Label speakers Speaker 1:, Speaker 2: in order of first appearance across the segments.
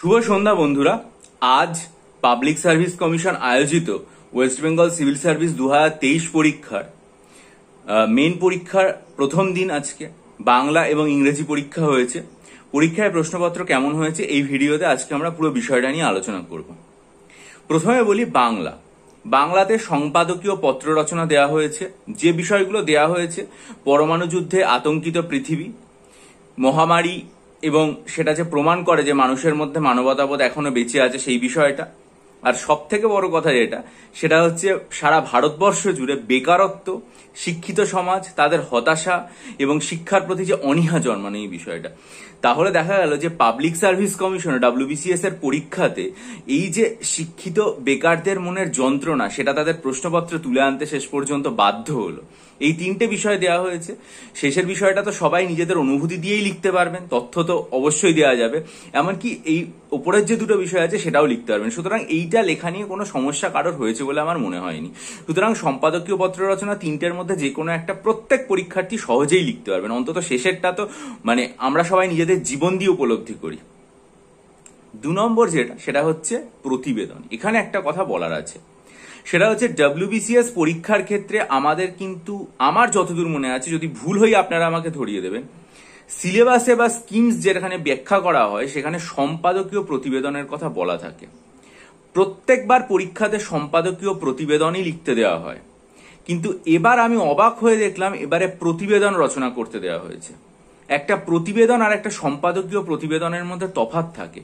Speaker 1: শুভ সন্ধ্যা বন্ধুরা। আজ public service commission আয়োজিত ওয়েস্ট বেঙ্গল সিভিল সার্ভিস 2023 পরীক্ষার মেন পরীক্ষার প্রথম দিন। আজকে বাংলা এবং ইংরেজি পরীক্ষা হয়েছে। পরীক্ষায় প্রশ্নপত্র কেমন হয়েছে এই ভিডিওতে আজকে আমরা পুরো বিষয়টা নিয়ে আলোচনা করব। প্রথমে বলি বাংলাতে সম্পাদকীয় পত্র রচনা দেওয়া হয়েছে। যে বিষয়গুলো দেওয়া হয়েছে: পরমাণু যুদ্ধে আতঙ্কিত পৃথিবী, মহামারী এবং সেটা যে প্রমাণ করে যে মানুষের মধ্যে মানবতাবোধ এখনো বেঁচে আছে সেই বিষয়টা। আর সব থেকে বড় কথা সেটা হচ্ছে সারা ভারতবর্ষ জুড়ে বেকারত্ব, শিক্ষিত সমাজ, তাদের হতাশা এবং শিক্ষার প্রতি যে অনীহা জন্মানো এই বিষয়টা। তাহলে দেখা গেল যে পাবলিক সার্ভিস কমিশন WBCS এর পরীক্ষাতে এই যে শিক্ষিত বেকারদের মনের যন্ত্রণা সেটা তাদের প্রশ্নপত্রে তুলে আনতে শেষ পর্যন্ত বাধ্য হলো। এই তিনটে বিষয় দেওয়া হয়েছে। শেষের বিষয়টা তো সবাই নিজেদের অনুভূতি দিয়েই লিখতে পারবেন, তথ্য তো অবশ্যই দেওয়া যাবে, এমনকি এই ওপরের যে দুটো বিষয় আছে সেটাও লিখতে পারবেন। সুতরাং এইটা লেখা নিয়ে কোনো সমস্যা কারোর হয়েছে বলে আমার মনে হয়নি। সুতরাং সম্পাদকীয় পত্র রচনা তিনটের মধ্যে যে কোনো একটা প্রত্যেক পরীক্ষার্থী সহজেই লিখতে পারবেন। অন্তত শেষেরটা তো আমরা সবাই নিজেদের জীবন দিয়ে উপলব্ধি করি। 2 নম্বর সেটা হচ্ছে প্রতিবেদন। এখানে একটা কথা বলার আছে, সেটা হচ্ছে WBCS পরীক্ষার ক্ষেত্রে আমাদের কিন্তু, আমার যতদূর মনে আছে, যদি ভুল হই আপনারা আমাকে ধরিয়ে দেবেন, সিলেবাসে বা স্কিমস যেখানে ব্যাখ্যা করা হয় সেখানে সম্পাদকীয় প্রতিবেদনের কথা বলা থাকে। প্রত্যেকবার পরীক্ষাতে সম্পাদকীয় প্রতিবেদনই লিখতে দেওয়া হয়, কিন্তু এবার আমি অবাক হয়ে দেখলাম এবারে প্রতিবেদন রচনা করতে দেওয়া হয়েছে। একটা প্রতিবেদন আর একটা সম্পাদকীয় প্রতিবেদনের মধ্যে তফাৎ থাকে।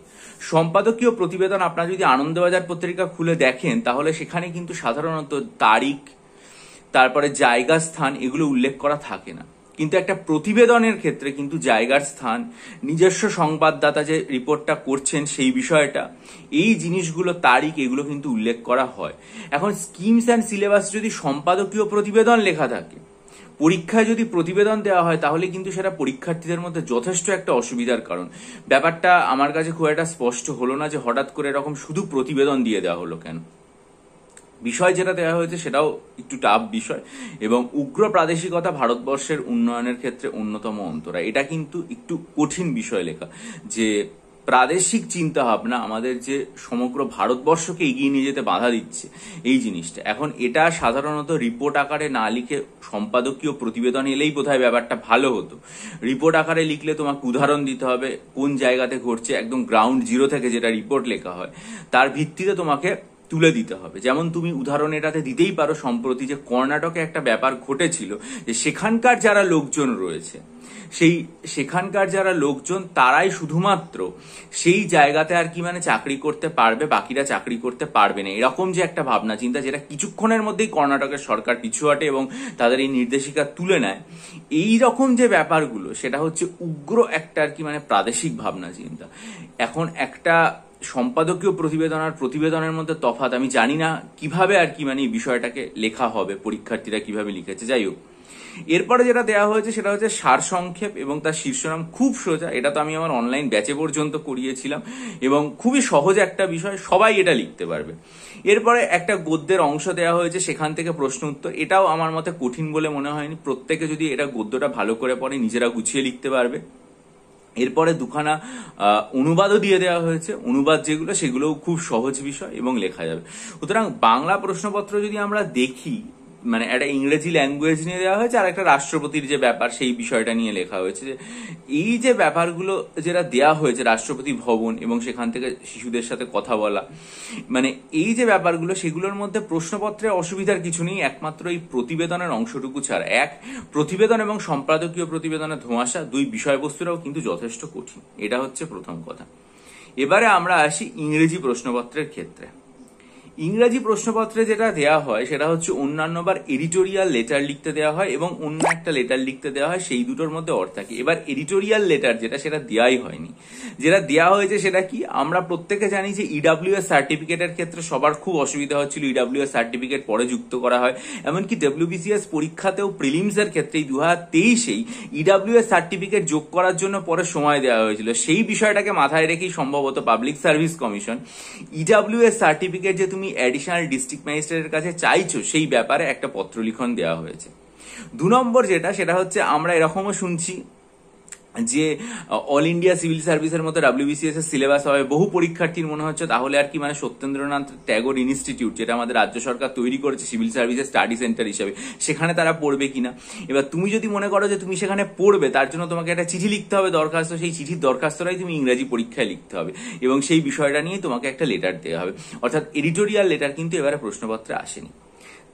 Speaker 1: সম্পাদকীয় প্রতিবেদন আপনারা যদি আনন্দবাজার পত্রিকা খুলে দেখেন তাহলে সেখানে কিন্তু সাধারণত তারিখ, তারপরে জায়গা, স্থান এগুলো উল্লেখ করা থাকে না। কিন্তু একটা প্রতিবেদনের ক্ষেত্রে কিন্তু জায়গার স্থান, নিজস্ব সংবাদদাতা যে রিপোর্টটা করছেন সেই বিষয়টা, এই জিনিসগুলো, তারিখ, এগুলো কিন্তু উল্লেখ করা হয়। এখন স্কিমস অ্যান্ড সিলেবাস যদি সম্পাদকীয় প্রতিবেদন লেখা থাকে, পরীক্ষায় যদি প্রতিবেদন দেওয়া হয়, তাহলে কিন্তু সেটা পরীক্ষার্থীদের মধ্যে যথেষ্ট একটা অসুবিধার কারণ। ব্যাপারটা আমার কাছে খুব একটা স্পষ্ট হলো না যে হঠাৎ করে এরকম শুধু প্রতিবেদন দিয়ে দেওয়া হলো কেন। বিষয় যেটা দেওয়া হয়েছে সেটাও একটু টাফ বিষয় এবং উগ্র প্রাদেশিকতা ভারতবর্ষের উন্নয়নের ক্ষেত্রে অন্যতম অন্তরা। এটা কিন্তু একটু কঠিন বিষয় লেখা, যে প্রাদেশিক চিন্তা ভাবনা আমাদের যে সমগ্র ভারতবর্ষকে এগিয়ে নিয়ে যেতে বাধা দিচ্ছে এই জিনিসটা। এখন এটা সাধারণত রিপোর্ট আকারে না লিখে সম্পাদকীয় প্রতিবেদন এলেই বোধহয় ব্যাপারটা ভালো হতো। রিপোর্ট আকারে লিখলে তোমাকে উদাহরণ দিতে হবে কোন জায়গাতে ঘটছে, একদম গ্রাউন্ড জিরো থেকে যেটা রিপোর্ট লেখা হয় তার ভিত্তিতে তোমাকে তুলে দিতে হবে। যেমন তুমি উদাহরণ এটাতে দিতেই পারো, সম্প্রতি যে কর্ণাটকে একটা ব্যাপার ঘটেছিল, যে সেখানকার যারা লোকজন রয়েছে সেখানকার যারা লোকজন তারাই শুধুমাত্র সেই জায়গাতে আর কি চাকরি করতে পারবে, বাকিরা চাকরি করতে পারবে না, এরকম যে একটা ভাবনা চিন্তা, যেটা কিছুক্ষণের মধ্যেই কর্ণাটকের সরকার পিছু হটে এবং তাদের এই নির্দেশিকা তুলে নেয়। এই রকম যে ব্যাপারগুলো সেটা হচ্ছে উগ্র একটা আর কি প্রাদেশিক ভাবনা চিন্তা। এখন একটা সম্পাদকীয় প্রতিবেদন আর প্রতিবেদনের মধ্যে তফাৎ, আমি জানি না কিভাবে আর কি এই বিষয়টাকে লেখা হবে, পরীক্ষার্থীরা কিভাবে লিখেছে। যাই হোক, এরপরে যেটা দেওয়া হয়েছে সেটা হচ্ছে সারসংক্ষেপ এবং তার শীর্ষনাম। খুব সোজা, এটা তো আমি আমার অনলাইন ব্যাচে পর্যন্ত করিয়েছিলাম এবং খুবই সহজ একটা বিষয়, সবাই এটা লিখতে পারবে। এরপরে একটা গদ্যের অংশ দেওয়া হয়েছে, সেখান থেকে প্রশ্ন উত্তর। এটাও আমার মতে কঠিন বলে মনে হয়নি, প্রত্যেকে যদি এটা গদ্যটা ভালো করে পড়ে নিজেরা গুছিয়ে লিখতে পারবে। এরপরে দুখানা অনুবাদও দিয়ে দেওয়া হয়েছে, অনুবাদ যেগুলো সেগুলোও খুব সহজ বিষয় এবং লেখা যাবে। সুতরাং বাংলা প্রশ্নপত্র যদি আমরা দেখি, একটা ইংরেজি ল্যাঙ্গুয়েজ নিয়ে দেওয়া হয়েছে আর একটা রাষ্ট্রপতির যে ব্যাপার সেই বিষয়টা নিয়ে লেখা হয়েছে। যে এই যে ব্যাপারগুলো যেটা দেওয়া হয়েছে, রাষ্ট্রপতি ভবন এবং সেখান থেকে শিশুদের সাথে কথা বলা, এই যে ব্যাপারগুলো, সেগুলোর মধ্যে প্রশ্নপত্রের অসুবিধার কিছু নেই, একমাত্র এই প্রতিবেদনের অংশটুকু ছাড়া। প্রতিবেদন এবং সম্পাদকীয় প্রতিবেদনের ধোঁয়াশা, দুই বিষয়বস্তুরাও কিন্তু যথেষ্ট কঠিন। এটা হচ্ছে প্রথম কথা। এবারে আমরা আসি ইংরেজি প্রশ্নপত্রের ক্ষেত্রে। ইংরাজি প্রশ্নপত্রে যেটা দেওয়া হয় সেটা হচ্ছে অন্যান্যবার এডিটোরিয়াল লেটার লিখতে দেওয়া হয় এবং অন্য একটা লেটার লিখতে দেওয়া হয়, সেই দুটোর মধ্যে অর্থ থাকে। এবার এডিটোরিয়াল লেটার সেটা দেওয়াই হয়নি। যেটা দেওয়া হয়েছে সেটা কি, আমরা প্রত্যেকে জানি যে EWS সার্টিফিকেটের ক্ষেত্রে সবার খুব অসুবিধা হচ্ছিল, EWS সার্টিফিকেট পরে যুক্ত করা হয়। এমনকি WBCS পরীক্ষাতেও প্রিলিমসের ক্ষেত্রে 2023-এই EWS সার্টিফিকেট যোগ করার জন্য পরে সময় দেওয়া হয়েছিল। সেই বিষয়টাকে মাথায় রেখেই সম্ভবত public service commission EWS certificate যে তুমি অ্যাডিশনাল ডিস্ট্রিক্ট ম্যাজিস্ট্রেটের কাছে চাইছো সেই ব্যাপারে একটা পত্র লিখন দেওয়া হয়েছে। 2 নম্বর সেটা হচ্ছে আমরা এরকমও শুনছি যে অল ইন্ডিয়া সিভিল সার্ভিসের মতো WBCS এর সিলেবাস হবে বহু পরীক্ষার্থীর মনে হচ্ছে তাহলে আর কি মানে সত্যেন্দ্রনাথ ট্যাগোর ইনস্টিটিউট, যেটা আমাদের রাজ্য সরকার তৈরি করেছে সিভিল সার্ভিসের স্টাডি সেন্টার হিসেবে, সেখানে তারা পড়বে কিনা। এবার তুমি যদি মনে করো যে তুমি সেখানে পড়বে, তার জন্য তোমাকে একটা চিঠি লিখতে হবে দরখাস্ত, সেই চিঠির দরখাস্তটাই তুমি ইংরাজি পরীক্ষায় লিখতে হবে এবং সেই বিষয়টা নিয়ে তোমাকে একটা লেটার দেওয়া হবে, অর্থাৎ এডিটোরিয়াল লেটার কিন্তু এবারে প্রশ্নপত্রে আসেনি।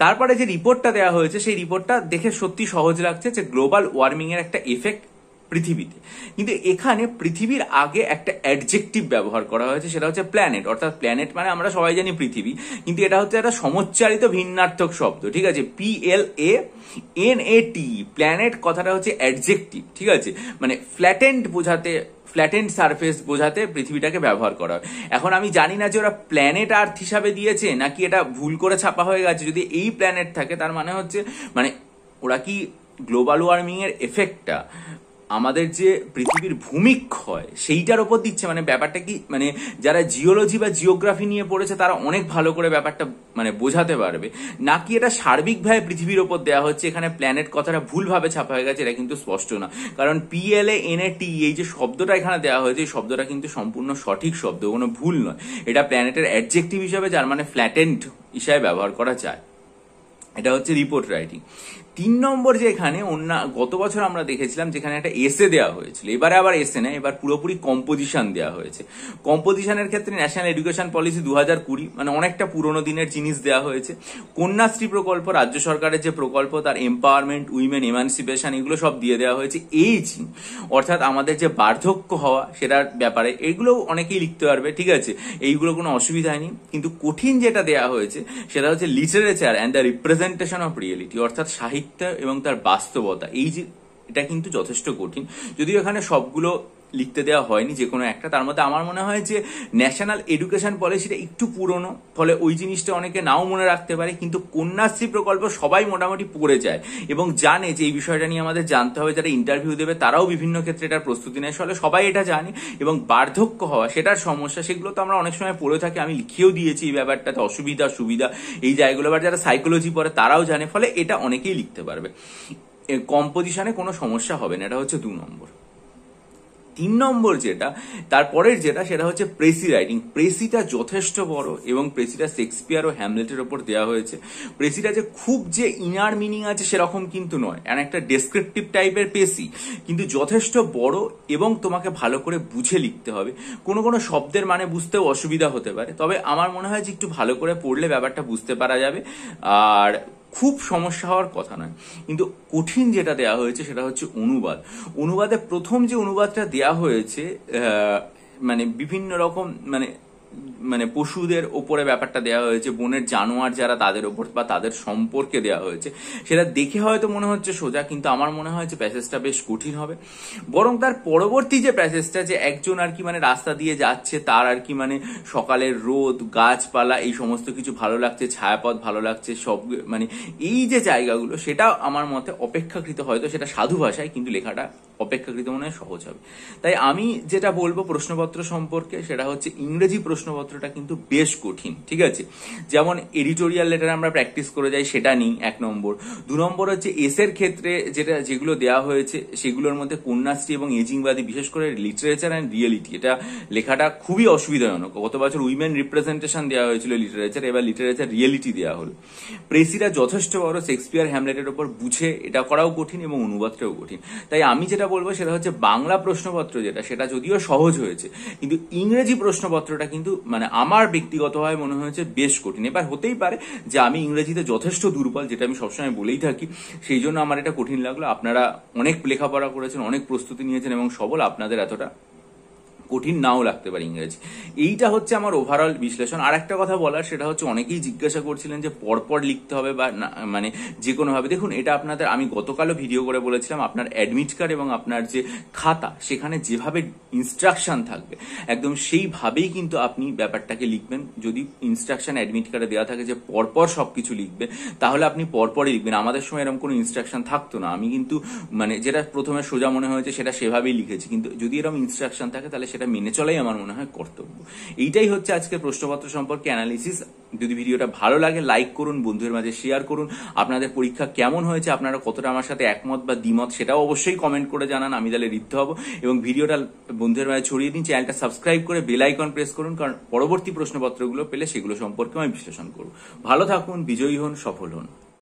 Speaker 1: তারপরে যে রিপোর্টটা দেওয়া হয়েছে সেই রিপোর্টটা দেখে সত্যি সহজ লাগছে, যে গ্লোবাল ওয়ার্মিং এর একটা এফেক্ট পৃথিবীতে, কিন্তু এখানে পৃথিবীর আগে একটা অ্যাডজেক্টিভ ব্যবহার করা হয়েছে, সেটা হচ্ছে প্ল্যানেট। অর্থাৎ প্ল্যানেট মানে আমরা সবাই জানি পৃথিবী, কিন্তু এটা হচ্ছে একটা সমচ্চারিত ভিন্নার্থক শব্দ, ঠিক আছে, PLANET, প্ল্যানেট কথাটা হচ্ছে অ্যাডজেক্টিভ, ঠিক আছে, মানে ফ্ল্যাটেন্ড বোঝাতে, ফ্ল্যাটেন্ড সারফেস বোঝাতে পৃথিবীটাকে ব্যবহার করা হয়। এখন আমি জানি না যে ওরা প্ল্যানেট আর্থ হিসাবে দিয়েছে নাকি এটা ভুল করে ছাপা হয়ে গেছে। যদি এই প্ল্যানেট থাকে তার মানে হচ্ছে মানে ওরা কি গ্লোবাল ওয়ার্মিং এর এফেক্টটা আমাদের যে পৃথিবীর ভূমিক্ষয় সেইটার উপর দিচ্ছে, মানে ব্যাপারটা কি মানে যারা জিওলজি বা জিওগ্রাফি নিয়ে পড়েছে তারা অনেক ভালো করে ব্যাপারটা মানে বোঝাতে পারবে, নাকি এটা সার্বিকভাবে পৃথিবীর ওপর দেওয়া হচ্ছে। এখানে প্ল্যানেট কথাটা ভুলভাবে ছাপা হয়ে গেছে, এটা কিন্তু স্পষ্ট না, কারণ PLANET এই যে শব্দটা এখানে দেওয়া হয়েছে এই শব্দটা কিন্তু সম্পূর্ণ সঠিক শব্দ, কোনো ভুল নয়। এটা প্ল্যানেটের অ্যাডজেক্টিভ হিসাবে, যার মানে ফ্ল্যাটেন্ড হিসাবে ব্যবহার করা যায়। এটা হচ্ছে রিপোর্ট রাইটিং। 3 নম্বর যে এখানে গত বছর আমরা দেখেছিলাম যেখানে একটা এসে দেওয়া হয়েছিল, এবারে আবার এসে না, এবার পুরোপুরি কম্পোজিশন দেওয়া হয়েছে। কম্পোজিশনের ক্ষেত্রে ন্যাশনাল এডুকেশন পলিসি 2020 মানে অনেকটা পুরোনো দিনের জিনিস দেওয়া হয়েছে। কন্যাশ্রী প্রকল্প রাজ্য সরকারের যে প্রকল্প, তার এম্পাওয়ারমেন্ট, উইমেন এমানসিপেশন, এগুলো সব দিয়ে দেওয়া হয়েছে। এইজিং অর্থাৎ আমাদের যে বার্ধক্য হওয়া সেটার ব্যাপারে, এগুলো অনেকেই লিখতে পারবে, ঠিক আছে, এইগুলো কোনো অসুবিধা নেই। কিন্তু কঠিন যেটা দেওয়া হয়েছে সেটা হচ্ছে literature and the representation of reality, অর্থাৎ সাহিত্য এবং তার বাস্তবতা। এই যে এটা কিন্তু যথেষ্ট কঠিন, যদিও এখানে সবগুলো লিখতে দেওয়া হয়নি, যে কোনো একটা। তার মধ্যে আমার মনে হয় যে ন্যাশনাল এডুকেশন পলিসিটা একটু পুরনো, ফলে ওই জিনিসটা অনেকে নাও মনে রাখতে পারে, কিন্তু কন্যাশ্রী প্রকল্প সবাই মোটামুটি পড়ে যায় এবং জানে যে এই বিষয়টা নিয়ে আমাদের জানতে হবে। যারা ইন্টারভিউ দেবে তারাও বিভিন্ন ক্ষেত্রে এটার প্রস্তুতি নেয়, ফলে সবাই এটা জানে। এবং বার্ধক্য হওয়া সেটার সমস্যা, সেগুলো তো আমরা অনেক সময় পড়ে থাকি, আমি লিখেও দিয়েছি এই ব্যাপারটাতে, অসুবিধা সুবিধা এই জায়গাগুলো। আবার যারা সাইকোলজি পড়ে তারাও জানে, ফলে এটা অনেকেই লিখতে পারবে। কম্পোজিশনে কোনো সমস্যা হবে না। এটা হচ্ছে 2 নম্বর। 3 নম্বর যেটা, তারপরের যেটা, সেটা হচ্ছে প্রেসি রাইটিং। প্রেসিটা যথেষ্ট বড় এবং প্রেসিটা শেক্সপিয়ার ও হ্যামলেটের ওপর দেওয়া হয়েছে। প্রেসিটা যে খুব যে ইনার মিনিং আছে সেরকম কিন্তু নয়, আর একটা ডেসক্রিপটিভ টাইপের প্রেসি, কিন্তু যথেষ্ট বড় এবং তোমাকে ভালো করে বুঝে লিখতে হবে। কোনো কোনো শব্দের মানে বুঝতেও অসুবিধা হতে পারে, তবে আমার মনে হয় যে একটু ভালো করে পড়লে ব্যাপারটা বুঝতে পারা যাবে, আর খুব সমস্যা হওয়ার কথা নয়। কিন্তু কঠিন যেটা দেওয়া হয়েছে সেটা হচ্ছে অনুবাদ। অনুবাদে প্রথম যে অনুবাদটা দেওয়া হয়েছে মানে বিভিন্ন রকম মানে পশুদের ওপরে ব্যাপারটা দেওয়া হয়েছে, বনের জানোয়ার যারা তাদের ওপর বা তাদের সম্পর্কে দেওয়া হয়েছে, সেটা দেখে হয়তো মনে হচ্ছে সোজা, কিন্তু আমার মনে হয় যে প্যাসেজটা বেশ কঠিন হবে। বরং তার পরবর্তী যে প্যাসেজটা, যে একজন আর কি মানে রাস্তা দিয়ে যাচ্ছে, তার আর কি মানে সকালের রোদ, গাছপালা, এই সমস্ত কিছু ভালো লাগছে, ছায়াপথ ভালো লাগছে, সব মানে এই যে জায়গাগুলো, সেটা আমার মতে অপেক্ষাকৃত, হয়তো সেটা সাধু ভাষায়, কিন্তু লেখাটা অপেক্ষাকৃত মনে হয় সহজ হবে। তাই আমি যেটা বলবো প্রশ্নপত্র সম্পর্কে, সেটা হচ্ছে ইংরেজি প্রশ্নপত্রটা কিন্তু বেশ কঠিন, ঠিক আছে। যেমন এডিটোরিয়াল লেটার আমরা প্র্যাকটিস করে যাই, সেটা নেই 1 নম্বর। 2 নম্বর হচ্ছে এসের ক্ষেত্রে যেগুলো দেওয়া হয়েছে সেগুলোর মধ্যে কন্যাশ্রী এবং এজিংবাদী, বিশেষ করে লিটারেচার অ্যান্ড রিয়েলিটি, এটা লেখাটা খুবই অসুবিধাজনক। গত বছর উইমেন রিপ্রেজেন্টেশন দেওয়া হয়েছিল লিটারেচার, এবার লিটারেচার রিয়েলিটি দেওয়া হলো। প্রেসিটা যথেষ্ট বড়, শেক্সপিয়ার হ্যামলেটের উপর বুঝে এটা করাও কঠিন এবং অনুবাদটাও কঠিন। তাই আমি যেটা বলবো সেটা হচ্ছে বাংলা প্রশ্নপত্র যেটা, সেটা যদিও সহজ হয়েছে, কিন্তু ইংরেজি প্রশ্নপত্রটা কিন্তু মানে আমার ব্যক্তিগতভাবে মনে হয়েছে বেশ কঠিন। এবার হতেই পারে যে আমি ইংরেজিতে যথেষ্ট দুর্বল, যেটা আমি সবসময় বলেই থাকি, সেই জন্য আমার এটা কঠিন লাগলো। আপনারা অনেক লেখাপড়া করেছেন, অনেক প্রস্তুতি নিয়েছেন এবং সবল, আপনাদের এতটা কঠিন নাও লাগতে পারে ইংরেজি। এইটা হচ্ছে আমার ওভারঅল বিশ্লেষণ। আর একটা কথা বলার, সেটা হচ্ছে অনেকেই জিজ্ঞাসা করছিলেন যে পরপর লিখতে হবে বা না, মানে যে কোনো ভাবে। দেখুন, এটা আপনাদের, আমি গতকালও ভিডিও করে বলেছিলাম, আপনার অ্যাডমিট কার্ড এবং আপনার যে খাতা, সেখানে যেভাবে ইনস্ট্রাকশন থাকবে একদম সেইভাবেই কিন্তু আপনি ব্যাপারটাকে লিখবেন। যদি ইনস্ট্রাকশন অ্যাডমিট কার্ডে দেওয়া থাকে যে পরপর সবকিছু লিখবে, তাহলে আপনি পরপরই লিখবেন। আমাদের সময় এরকম কোনো ইনস্ট্রাকশন থাকতো না, আমি কিন্তু মানে যেটা প্রথমে সোজা মনে হয়েছে সেটা সেভাবেই লিখেছি, কিন্তু যদি এরকম ইনস্ট্রাকশন থাকে তাহলে সেটা মেনে চলাই আমার মনে হয় কর্তব্য। এইটাই হচ্ছে আজকে প্রশ্নপত্র সম্পর্কে অ্যানালিসিস। যদি ভিডিওটা ভালো লাগে লাইক করুন, বন্ধুদের মাঝে শেয়ার করুন। আপনাদের পরীক্ষা কেমন হয়েছে, আপনারা কতটা আমার সাথে একমত বা দ্বিমত সেটাও অবশ্যই কমেন্ট করে জানান, আমি তাহলে ঋদ্ধ হব। এবং ভিডিওটা বন্ধুদের মাঝে ছড়িয়ে দিন, চ্যানেলটা সাবস্ক্রাইব করে বেল আইকন প্রেস করুন, কারণ পরবর্তী প্রশ্নপত্রগুলো পেলে সেগুলো সম্পর্কে আমি বিশ্লেষণ করব। ভালো থাকুন, বিজয়ী হন, সফল হন।